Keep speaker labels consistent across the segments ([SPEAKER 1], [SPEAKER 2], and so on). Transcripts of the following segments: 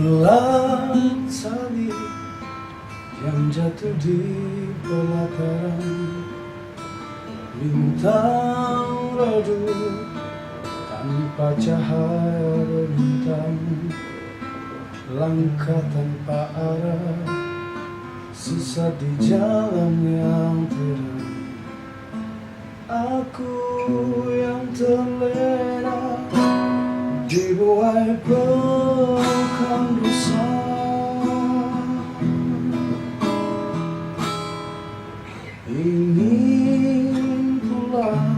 [SPEAKER 1] Bulan salib yang jatuh di pelataran, bintang redup tanpa cahaya berbintang, langkah tanpa arah, sesat di jalan yang terang. Aku yang terlena dibuai pekan dosa, ingin pulang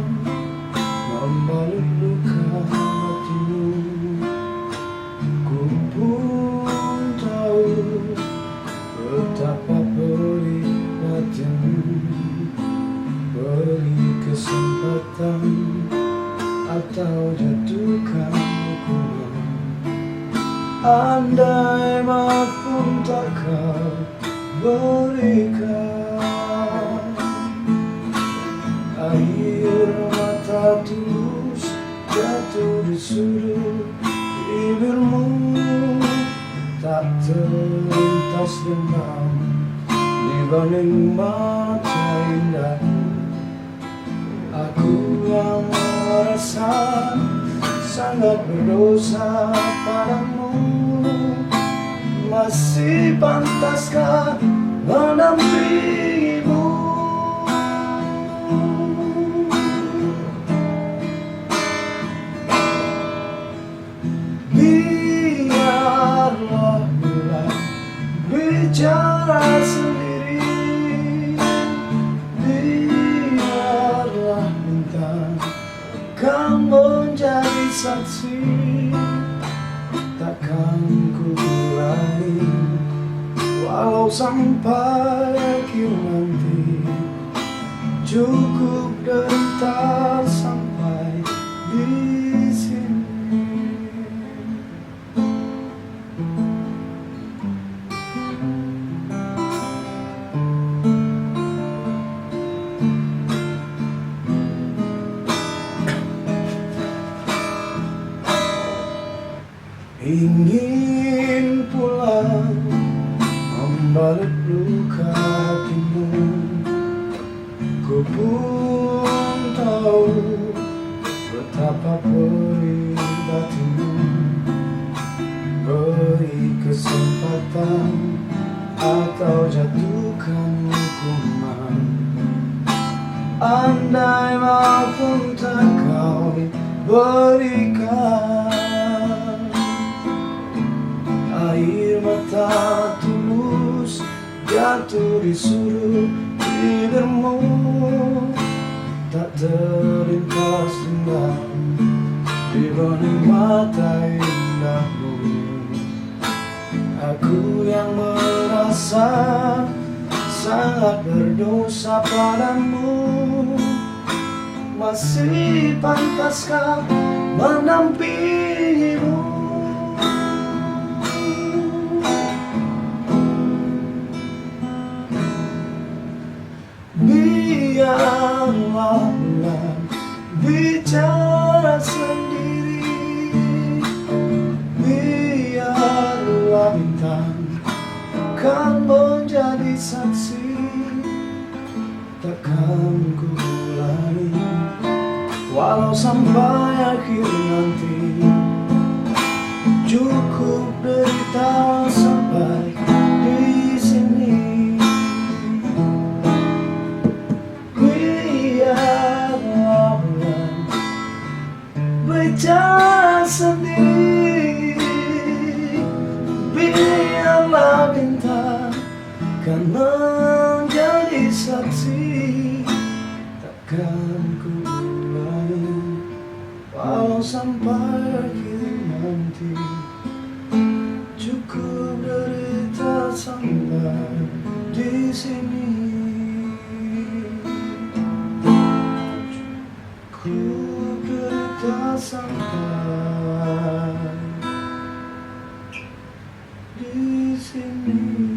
[SPEAKER 1] membalut luka hatimu. Ku pun tahu betapa perih batinmu. Beri kesempatan atau jatuhkan hukuman. Andai maaf pun tak kau berikan, air mata tulus jatuh di sudut bibirmu, tak terlintas dendam dibanding mata indahmu. Aku yang merasa sangat berdosa padamu, masih pantaskah menampingimu? Biarlah bulan bicara sendiri, biarlah bintang kan menjadi saksi. Takkan ku ulangi walau sampai akhir nanti. Cukup derita sampai di sini. Ingin pulang membalut luka hatimu. Ku pun tahu betapa perih batinmu. Beri kesempatan atau jatuhkan hukuman. Andai maaf pun tak kau berikan, air mata tulus jatuh di sudut bibirmu, tak terlintas dendam dibanding mata indahmu. Aku yang merasa sangat berdosa padamu, masih pantaskah menampingimu? Biarlah bulan bicara sendiri, biarlah bintang kan menjadi saksi. Takkan ku ulangi walau sampai akhir nanti. Cukup derita sampai di sini. Bicara sendiri, biarlah bintang kan menjadi saksi. Takkan ku ulangi walau sampai akhir nanti. Cukup derita sampai di sini. Cukup derita sampai di sini.